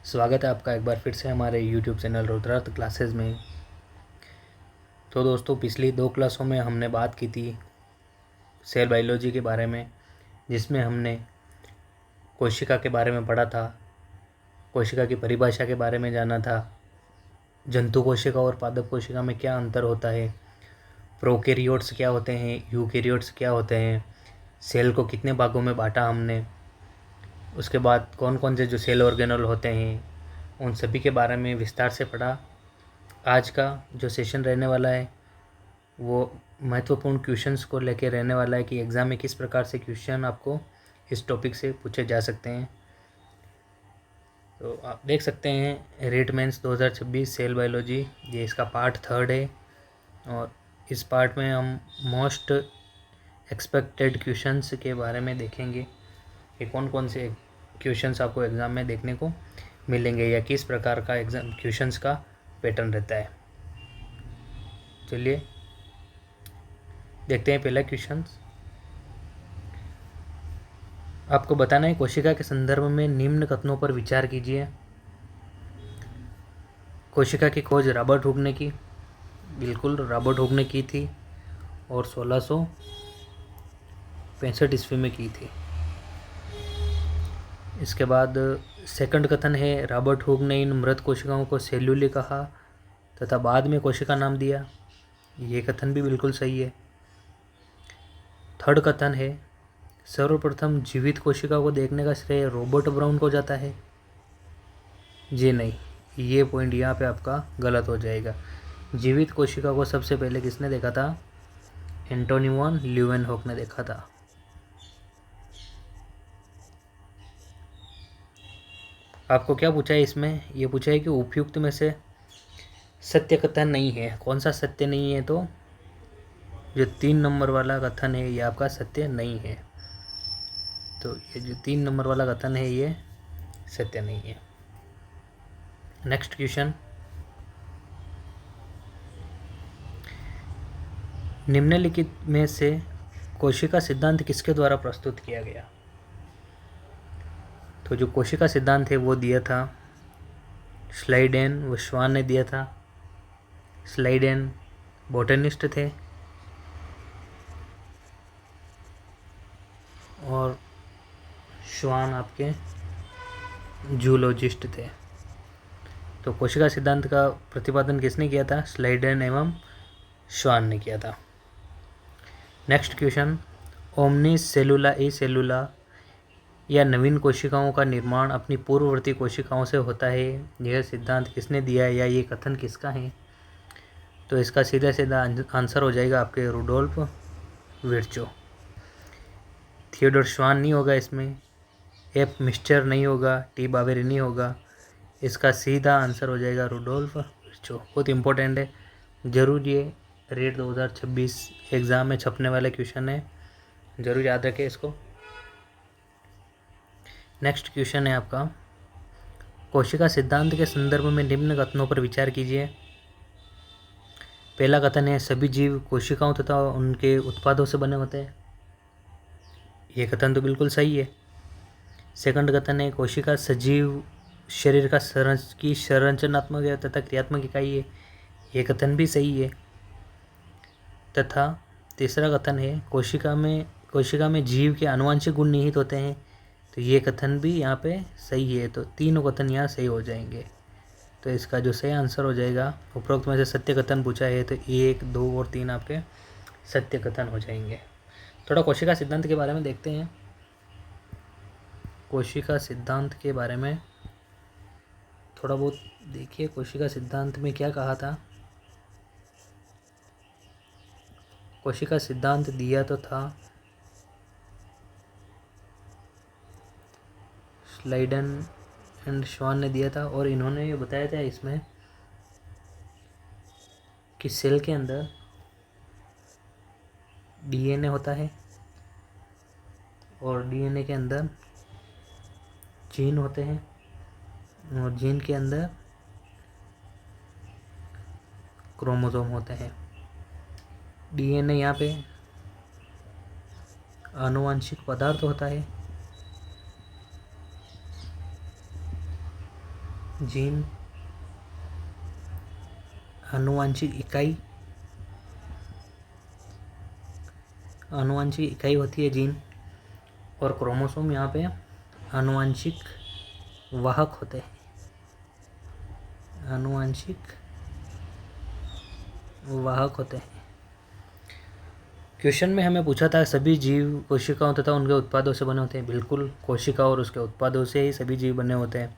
स्वागत है आपका एक बार फिर से हमारे YouTube चैनल रुद्रार्थ क्लासेस में। तो दोस्तों, पिछली 2 क्लासों में हमने बात की थी सेल बायोलॉजी के बारे में, जिसमें हमने कोशिका के बारे में पढ़ा था, कोशिका की परिभाषा के बारे में जाना था, जंतु कोशिका और पादप कोशिका में क्या अंतर होता है, प्रोकैरियोट्स क्या होते हैं, यूकैरियोट्स क्या होते हैं, सेल को कितने भागों में बांटा हमने, उसके बाद कौन कौन से जो सेल ऑर्गेनल होते हैं उन सभी के बारे में विस्तार से पढ़ा। आज का जो सेशन रहने वाला है वो महत्वपूर्ण क्वेश्चंस को लेकर रहने वाला है कि एग्ज़ाम में किस प्रकार से क्वेश्चन आपको इस टॉपिक से पूछे जा सकते हैं। तो आप देख सकते हैं रीट मेंस 2026 सेल बायोलॉजी, ये इसका पार्ट 3 है और इस पार्ट में हम मोस्ट एक्सपेक्टेड क्वेश्चंस के बारे में देखेंगे कि कौन कौन से क्वेश्चंस आपको एग्ज़ाम में देखने को मिलेंगे या किस प्रकार का एग्ज़ाम क्वेश्चंस का पैटर्न रहता है। चलिए देखते हैं पहला क्वेश्चन। आपको बताना है कोशिका के संदर्भ में निम्न कथनों पर विचार कीजिए। कोशिका की खोज रॉबर्ट हुक ने की, बिल्कुल रॉबर्ट हुक ने की थी और 1665 ईस्वी में की थी। इसके बाद सेकंड कथन है रॉबर्ट हुक ने इन मृत कोशिकाओं को सेल्यूली कहा तथा बाद में कोशिका नाम दिया, ये कथन भी बिल्कुल सही है। थर्ड कथन है सर्वप्रथम जीवित कोशिका को देखने का श्रेय रॉबर्ट ब्राउन को जाता है, जी नहीं, ये पॉइंट यहाँ पे आपका गलत हो जाएगा। जीवित कोशिका को सबसे पहले किसने देखा था? एंटोनी वॉन ल्यूवेनहॉक ने देखा था। आपको क्या पूछा है इसमें? ये पूछा है कि उपयुक्त में से सत्य कथन नहीं है। कौन सा सत्य नहीं है? तो जो 3 नंबर वाला कथन है ये आपका सत्य नहीं है। तो ये जो 3 नंबर वाला कथन है ये सत्य नहीं है। नेक्स्ट क्वेश्चन, निम्नलिखित में से कोशिका सिद्धांत किसके द्वारा प्रस्तुत किया गया? तो जो कोशिका सिद्धांत है वो दिया था स्लाइडेन व श्वान ने दिया था। स्लाइडेन बॉटनिस्ट थे और श्वान आपके जूलॉजिस्ट थे। तो कोशिका सिद्धांत का प्रतिपादन किसने किया था? स्लाइडेन एवं श्वान ने किया था। नेक्स्ट क्वेश्चन, ओमनी सेलुला ई सेलुला या नवीन कोशिकाओं का निर्माण अपनी पूर्ववर्ती कोशिकाओं से होता है, यह सिद्धांत किसने दिया है या ये कथन किसका है? तो इसका सीधा सीधा आंसर हो जाएगा आपके रुडोल्फ विर्चो। थियोडोर श्वान नहीं होगा इसमें, एफ मिस्चर नहीं होगा, टी बावेरी नहीं होगा, इसका सीधा आंसर हो जाएगा रुडोल्फ विर्चो। बहुत इंपॉर्टेंट है, जरूर ये रेट 2026 एग्ज़ाम में छपने वाले क्वेश्चन है, ज़रूर याद रखें इसको। नेक्स्ट क्वेश्चन है आपका, कोशिका सिद्धांत के संदर्भ में निम्न कथनों पर विचार कीजिए। पहला कथन है सभी जीव कोशिकाओं तथा उनके उत्पादों से बने होते हैं, ये कथन तो बिल्कुल सही है। सेकंड कथन है कोशिका सजीव शरीर का संरचनात्मक तथा क्रियात्मक इकाई है, ये कथन भी सही है। तथा तीसरा कथन है कोशिका में जीव के आनुवंशिक गुण निहित होते हैं, तो ये कथन भी यहाँ पे सही है। तो तीनों कथन यहाँ सही हो जाएंगे। तो इसका जो सही आंसर हो जाएगा, उपरोक्त में से सत्य कथन पूछा है तो 1, 2 और 3 आपके सत्य कथन हो जाएंगे। थोड़ा कोशिका सिद्धांत के बारे में देखते हैं। कोशिका सिद्धांत के बारे में थोड़ा बहुत देखिए, कोशिका सिद्धांत में क्या कहा था। कोशिका सिद्धांत दिया तो था स्लाइडन एंड श्वान ने दिया था और इन्होंने ये बताया था इसमें कि सेल के अंदर डीएनए होता है और डीएनए के अंदर जीन होते हैं और जीन के अंदर क्रोमोसोम होते हैं। डीएनए यहाँ पे आनुवंशिक पदार्थ होता है जीन आनुवंशिक इकाई होती है जीन, और क्रोमोसोम यहाँ पे आनुवंशिक वाहक होते हैं, आनुवंशिक वाहक होते हैं। क्वेश्चन में हमें पूछा था सभी जीव कोशिकाओं तथा उनके उत्पादों से बने होते हैं। बिल्कुल, कोशिका और उसके उत्पादों से ही सभी जीव बने होते हैं।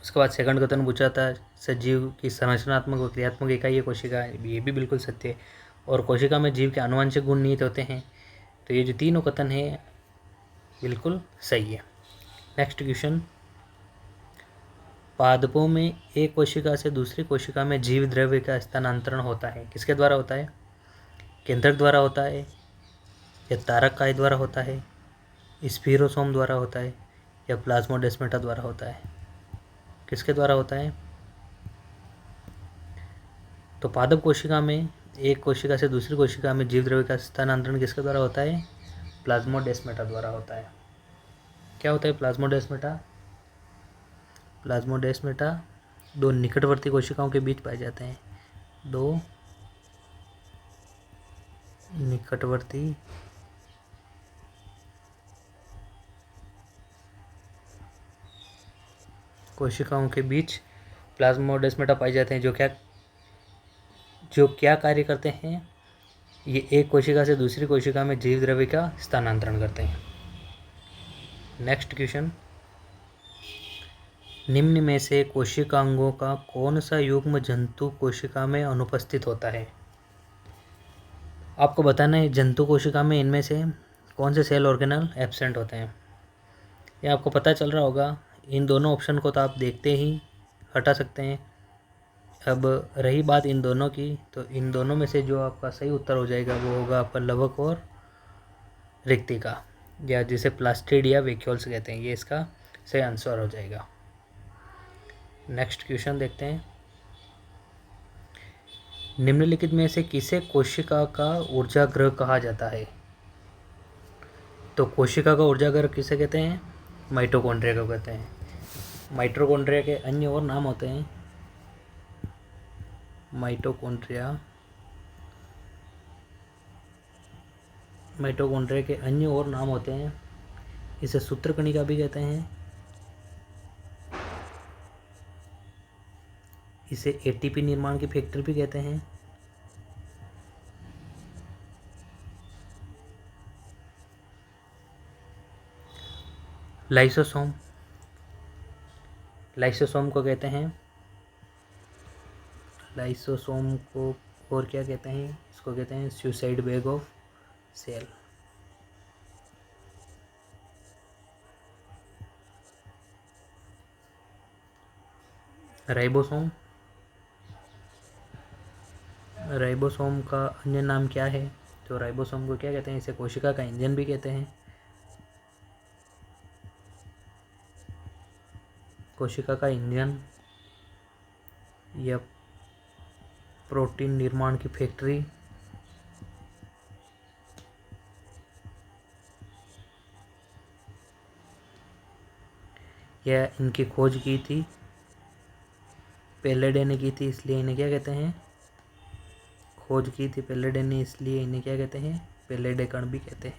उसके बाद सेकंड क्वेश्चन पूछा था सजीव की संरचनात्मक और क्रियात्मक इकाई है कोशिका, ये भी बिल्कुल सत्य है। और कोशिका में जीव के आनुवंशिक गुण निहित होते हैं। तो ये जो तीनों कथन है बिल्कुल सही है। नेक्स्ट क्वेश्चन, पादपों में एक कोशिका से दूसरी कोशिका में जीव द्रव्य का स्थानांतरण होता है, किसके द्वारा होता है? केंद्रक द्वारा होता है, या तारक काय द्वारा होता है, स्पीरोसोम द्वारा होता है, या प्लाज्मोडेस्माटा द्वारा होता है? किसके द्वारा होता है? तो पादप कोशिका में एक कोशिका से दूसरी कोशिका में जीव द्रव्य का स्थानांतरण किसके द्वारा होता है? प्लाज्मोडेस्माटा द्वारा होता है। क्या होता है प्लाज्मोडेस्माटा? प्लाज्मोडेस्माटा दो निकटवर्ती कोशिकाओं के बीच पाए जाते हैं। दो निकटवर्ती कोशिकाओं के बीच प्लाज्मोडेस्माटा पाए जाते हैं, जो क्या कार्य करते हैं? ये एक कोशिका से दूसरी कोशिका में जीव द्रव्य का स्थानांतरण करते हैं। नेक्स्ट क्वेश्चन, निम्न में से कोशिकांगों का कौन सा युग्म जंतु कोशिका में अनुपस्थित होता है? आपको बताना है जंतु कोशिका में इनमें से कौन से सेल ऑर्गेनल एब्सेंट होते हैं। ये आपको पता चल रहा होगा। इन दोनों ऑप्शन को तो आप देखते ही हटा सकते हैं। अब रही बात इन दोनों की, तो इन दोनों में से जो आपका सही उत्तर हो जाएगा वो होगा आपका लवक और रिक्तिका, या जिसे प्लास्टिडिया वैक्यूल्स कहते हैं। ये इसका सही आंसर हो जाएगा। नेक्स्ट क्वेश्चन देखते हैं, निम्नलिखित में से किसे कोशिका का ऊर्जागृह कहा जाता है? तो कोशिका का ऊर्जागृह किसे कहते हैं? माइटोकॉन्ड्रिया को कहते हैं। माइटोकॉन्ड्रिया के अन्य और नाम होते हैं, माइटोकॉन्ड्रिया के अन्य और नाम होते हैं। इसे सूत्रकणिका भी कहते हैं, इसे एटीपी निर्माण की फैक्ट्री भी कहते हैं, लाइसोसोम को कहते हैं, लाइसोसोम को और क्या कहते हैं? इसको कहते हैं suicide bag of cell. Ribosome का अन्य नाम क्या है? तो राइबोसोम को क्या कहते हैं? इसे कोशिका का इंजन भी कहते हैं, कोशिका का इंजन या प्रोटीन निर्माण की फैक्ट्री। यह इनकी खोज की थी पेलेडे ने की थी, इसलिए इन्हें क्या कहते हैं? खोज की थी पेलेडे ने, इसलिए इन्हें क्या कहते हैं? पेलेडे कण भी कहते हैं,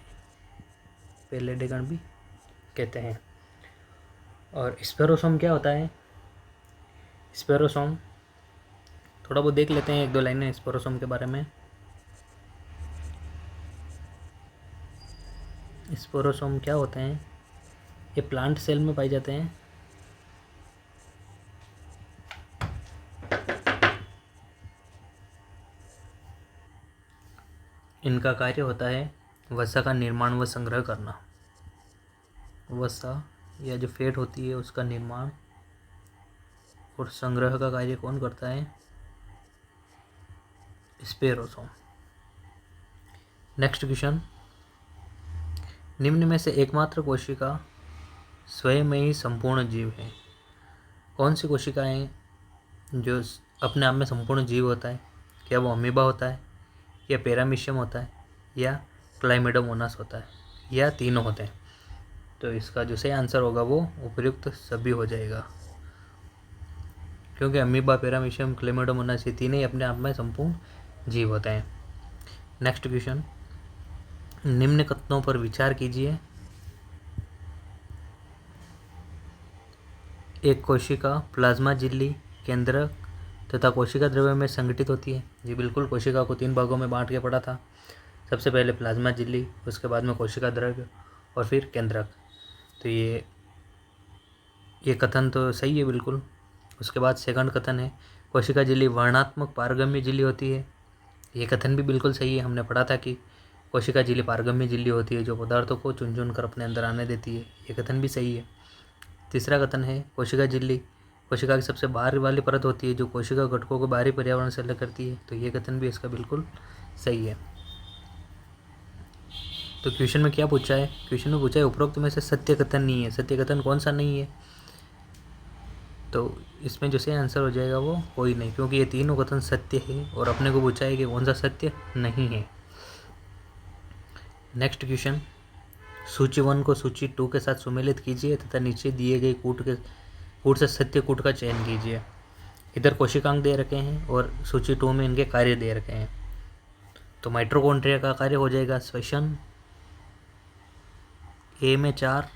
पेलेडे कण भी कहते हैं। और स्पेरोसोम क्या होता है? स्पेरोसोम थोड़ा बहुत देख लेते हैं, एक दो लाइनें स्पेरोसोम के बारे में। स्पोरोसोम क्या होते हैं? ये प्लांट सेल में पाए जाते हैं। इनका कार्य होता है वसा का निर्माण व संग्रह करना। वसा या जो फैट होती है उसका निर्माण और संग्रह का कार्य कौन करता है? स्पेरोसोम। नेक्स्ट क्वेश्चन, निम्न में से एकमात्र कोशिका स्वयं में ही संपूर्ण जीव है। कौन सी कोशिका है जो अपने आप में संपूर्ण जीव होता है? क्या वो अमीबा होता है, या पैरामीशियम होता है, या क्लाइमेडोमोनास होता है, या तीनों होते हैं? तो इसका जो सही आंसर होगा वो उपयुक्त सभी हो जाएगा। क्योंकि अमीबा, पैरामीशियम, क्लेमिडोमोनास ये तीनों ही अपने आप में संपूर्ण जीव होते हैं। नेक्स्ट क्वेश्चन, निम्न कथनों पर विचार कीजिए। एक कोशिका प्लाज्मा झिल्ली, केंद्रक तथा कोशिका द्रव्य में संगठित होती है। जी बिल्कुल, कोशिका को 3 भागों में बांट के पढ़ा था। सबसे पहले प्लाज्मा झिल्ली, उसके बाद में कोशिका द्रव्य और फिर केंद्रक। तो ये कथन तो सही है बिल्कुल। उसके बाद सेकंड कथन है, कोशिका झिल्ली वर्णात्मक पारगम्य झिल्ली होती है। ये कथन भी बिल्कुल सही है। हमने पढ़ा था कि कोशिका झिल्ली पारगम्य झिल्ली होती है जो पदार्थों को चुन चुन कर अपने अंदर आने देती है। ये कथन भी सही है। तीसरा कथन है, कोशिका झिल्ली कोशिका की सबसे बाहर वाली परत होती है जो कोशिका घटकों को बाहरी पर्यावरण से अलग करती है। तो ये कथन भी इसका बिल्कुल सही है। तो क्वेश्चन में क्या पूछा है? क्वेश्चन में पूछा है उपरोक्त में से सत्य कथन नहीं है। सत्य कथन कौन सा नहीं है? तो इसमें जो सही आंसर हो जाएगा वो कोई नहीं, क्योंकि ये तीनों कथन सत्य है और अपने को पूछा है कि कौन सा सत्य नहीं है। नेक्स्ट क्वेश्चन, सूची 1 को सूची 2 के साथ सुमेलित कीजिए तथा नीचे दिए गए कूट से सत्य कूट का चयन कीजिए। इधर कोशिकांक दे रखे हैं और सूची 2 में इनके कार्य दे रखे हैं। तो माइटोकॉन्ड्रिया का कार्य हो जाएगा श्वसन, ए में 4,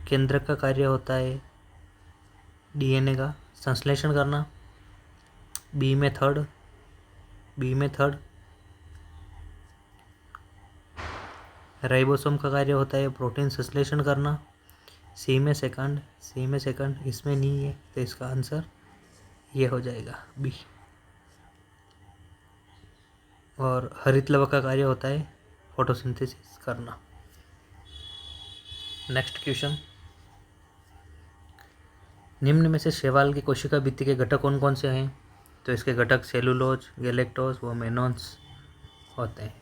केंद्रक का कार्य होता है डीएनए का संश्लेषण करना, बी में थर्ड, राइबोसोम का कार्य होता है प्रोटीन संश्लेषण करना, सी में सेकंड, इसमें नहीं है तो इसका आंसर ये हो जाएगा बी। और हरित लवक का कार्य होता है फोटोसिंथेसिस करना। नेक्स्ट क्वेश्चन, निम्न में से शैवाल की कोशिका भित्ति के घटक कौन कौन से हैं? तो इसके घटक सेलुलोज, गैलेक्टोज व मेनोन्स होते हैं।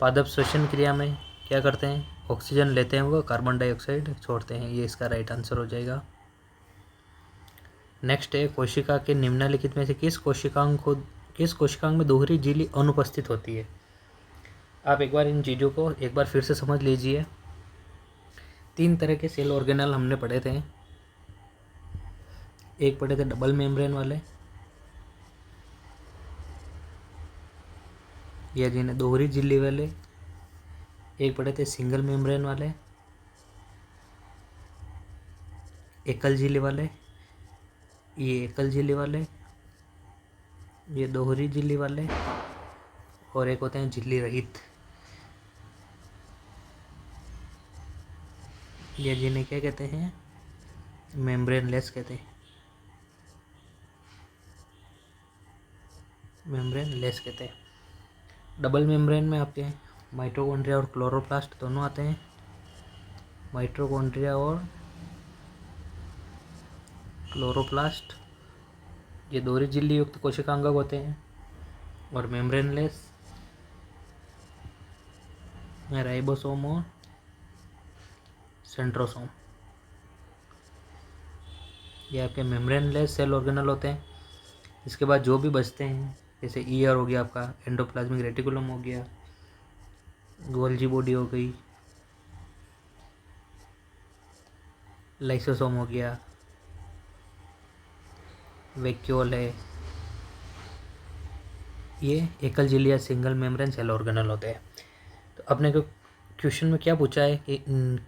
पादप श्वसन क्रिया में क्या करते हैं? ऑक्सीजन लेते हैं वो कार्बन डाइऑक्साइड छोड़ते हैं। ये इसका राइट आंसर हो जाएगा। नेक्स्ट है, कोशिका के निम्नलिखित में से किस कोशिकांग में दोहरी झिल्ली अनुपस्थित होती है? आप एक बार इन चीज़ों को एक बार फिर से समझ लीजिए। 3 तरह के सेल ऑर्गेनल हमने पढ़े थे। एक पढ़े थे डबल मेम्ब्रेन वाले, या जिन्हें दोहरी झिल्ली वाले। एक पढ़े थे सिंगल मेम्ब्रेन वाले, एकल झिल्ली वाले, ये एकल झिल्ली वाले, ये दोहरी झिल्ली वाले, और एक होते हैं झिल्ली रहित, ये जिन्हें क्या कहते हैं? मेम्ब्रेन लेस कहते हैं। डबल मेम्ब्रेन में आपके माइटोकॉन्ड्रिया और क्लोरोप्लास्ट दोनों आते हैं। माइटोकॉन्ड्रिया और क्लोरोप्लास्ट ये दोहरी झिल्ली युक्त कोशिकांग होते हैं। और मेम्ब्रेन लेस में राइबोसोम और सेंट्रोसोम, ये आपके मेम्ब्रेन लेस सेल ऑर्गेनल होते हैं। इसके बाद जो भी बचते हैं, जैसे ईयर हो गया आपका, एंडोप्लाज्मिक रेटिकुलम हो गया, गोल्जी बॉडी हो गई, लाइसोसोम हो गया, वैक्यूल है, ये एकल झिल्ली या सिंगल मेम्ब्रेन सेल ऑर्गेनल होते हैं। तो अपने को क्वेश्चन में क्या पूछा है कि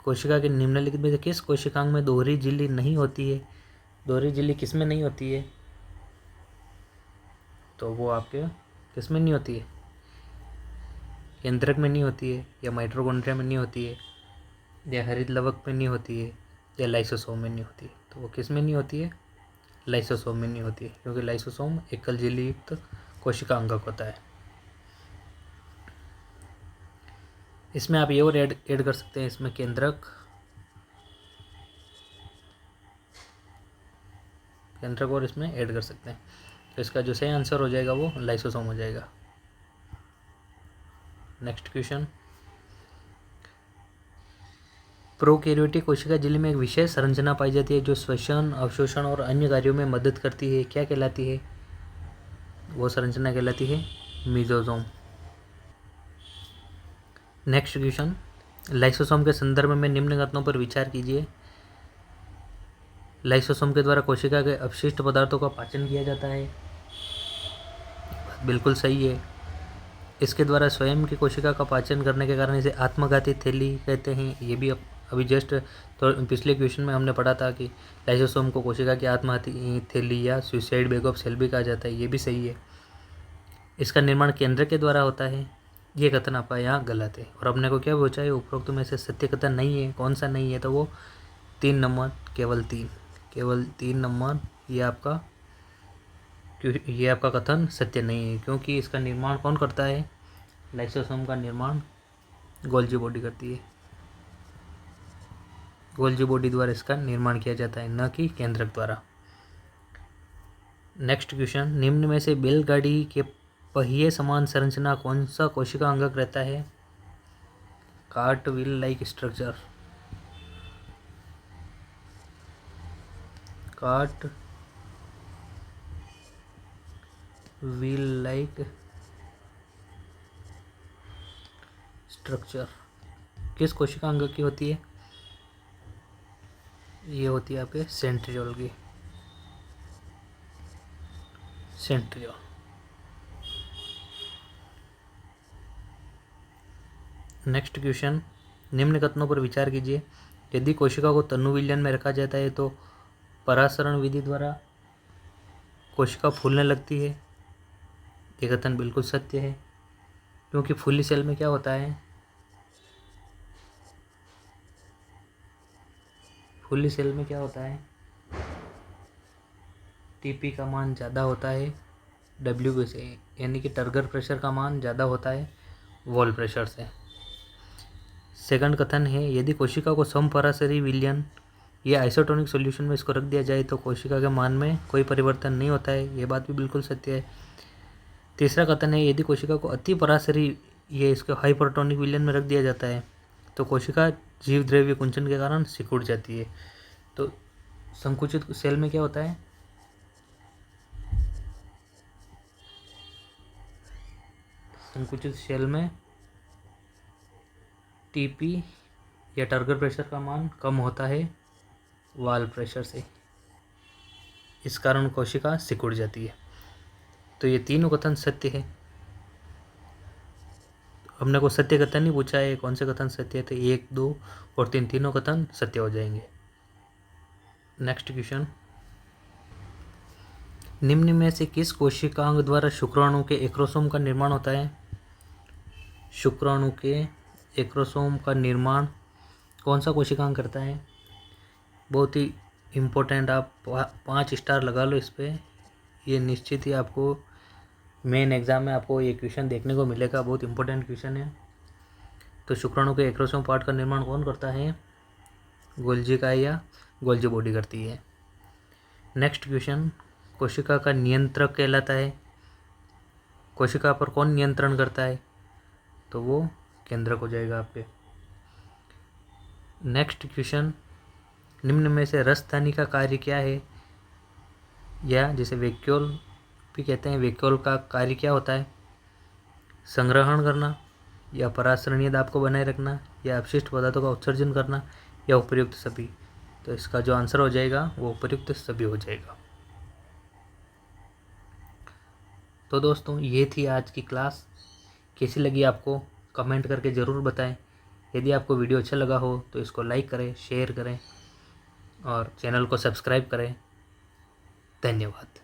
कोशिका के निम्नलिखित में से किस कोशिकांग में दोहरी झिल्ली नहीं होती है? दोहरी झिल्ली किस में नहीं होती है? तो वो आपके किस में नहीं होती है? केंद्रक में नहीं होती है, या माइटोकॉन्ड्रिया में नहीं होती है, या हरित लवक में नहीं होती है, या लाइसोसोम में नहीं होती है। तो वो किस में नहीं होती है? लाइसोसोम में नहीं होती है, क्योंकि लाइसोसोम एकल झिल्ली युक्त कोशिका अंगक होता है। इसमें आप ये और ऐड कर सकते हैं, इसमें केंद्रक और इसमें ऐड कर सकते हैं। तो इसका जो सही आंसर हो जाएगा वो लाइसोसोम हो जाएगा। नेक्स्ट क्वेश्चन, प्रोकैरियोटिक कोशिका झिल्ली में एक विशेष संरचना पाई जाती है जो श्वसन, अवशोषण और अन्य कार्यों में मदद करती है। क्या कहलाती है? वो संरचना कहलाती है मीजोसोम। नेक्स्ट क्वेश्चन, लाइसोसोम के संदर्भ में निम्न कथनों पर विचार कीजिए। लाइसोसोम के द्वारा कोशिका के अपशिष्ट पदार्थों का पाचन किया जाता है, बिल्कुल सही है। इसके द्वारा स्वयं की कोशिका का पाचन करने के कारण इसे आत्मघाती थैली कहते हैं। ये भी अभी जस्ट तो पिछले क्वेश्चन में हमने पढ़ा था कि लाइसोसोम को कोशिका की आत्मघाती थैली या सुसाइड बैग ऑफ सेल भी कहा जाता है, ये भी सही है। इसका निर्माण केंद्र के द्वारा होता है, ये कथन आपका यहाँ गलत है। और अपने को क्या पूछा है, उपरोक्त में से सत्य कथन नहीं है, कौन सा नहीं है, तो वो 3 नंबर, केवल 3 नंबर ये आपका कथन सत्य नहीं है, क्योंकि इसका निर्माण कौन करता है, लाइसोसोम का निर्माण गोल्जी बॉडी करती है। गोल्जी बॉडी द्वारा इसका निर्माण किया जाता है, न कि केंद्रक द्वारा। नेक्स्ट क्वेश्चन, निम्न में से बैलगाड़ी के पहिए समान संरचना कौन सा कोशिका अंगक रहता है? Cart wheel like structure, cart wheel like structure किस कोशिका अंग की होती है? ये होती है आपके सेंट्रियोल की, सेंट्रियोल। नेक्स्ट क्वेश्चन, निम्न कथनों पर विचार कीजिए। यदि कोशिका को तनु विलयन में रखा जाता है तो परासरण विधि द्वारा कोशिका फूलने लगती है। ये कथन बिल्कुल सत्य है, क्योंकि फूली सेल में क्या होता है, फूली सेल में क्या होता है, टीपी का मान ज़्यादा होता है डब्ल्यू से, यानी कि टर्गर प्रेशर का मान ज़्यादा होता है वॉल प्रेशर से। सेकंड कथन है, यदि कोशिका को समपरासरी विलयन या आइसोटोनिक सॉल्यूशन में इसको रख दिया जाए तो कोशिका के मान में कोई परिवर्तन नहीं होता है। ये बात भी बिल्कुल सत्य है। तीसरा कथन है, यदि कोशिका को अति परासरी ये इसको हाइपरटोनिक विलयन में रख दिया जाता है तो कोशिका जीव द्रव्य कुंचन के कारण सिकुड़ जाती है। तो संकुचित सेल में क्या होता है, संकुचित सेल में टीपी या टर्गर प्रेशर का मान कम होता है वाल प्रेशर से, इस कारण कोशिका सिकुड़ जाती है। तो ये तीनों कथन सत्य है। हमने को सत्य कथन नहीं पूछा है, कौन से कथन सत्य है, तो 1, 2 और 3 तीनों कथन सत्य हो जाएंगे। नेक्स्ट क्वेश्चन, निम्न में से किस कोशिकांग द्वारा शुक्राणु के एक्रोसोम का निर्माण होता है? शुक्राणु के एक्रोसोम का निर्माण कौन सा कोशिकांग करता है? बहुत ही इम्पोर्टेंट, आप 5 स्टार लगा लो इस पर। ये निश्चित ही आपको मेन एग्ज़ाम में आपको ये क्वेश्चन देखने को मिलेगा, बहुत इंपॉर्टेंट क्वेश्चन है। तो शुक्राणु के एक्रोसोम पार्ट का निर्माण कौन करता है? गोल्जी का या गोल्जी बॉडी करती है। नेक्स्ट क्वेश्चन, कोशिका का नियंत्रक कहलाता है, कोशिका पर कौन नियंत्रण करता है? तो वो केंद्रक हो जाएगा आपके। नेक्स्ट क्वेश्चन, निम्न में से रसधानी का कार्य क्या है, या जिसे वैक्यूल भी कहते हैं, वैक्यूल का कार्य क्या होता है? संग्रहण करना, या परासरणीय दाब को बनाए रखना, या अपशिष्ट पदार्थों का उत्सर्जन करना, या उपयुक्त सभी। तो इसका जो आंसर हो जाएगा वो उपयुक्त सभी हो जाएगा। तो दोस्तों ये थी आज की क्लास, कैसी लगी आपको कमेंट करके ज़रूर बताएं। यदि आपको वीडियो अच्छा लगा हो तो इसको लाइक करें, शेयर करें और चैनल को सब्सक्राइब करें। धन्यवाद।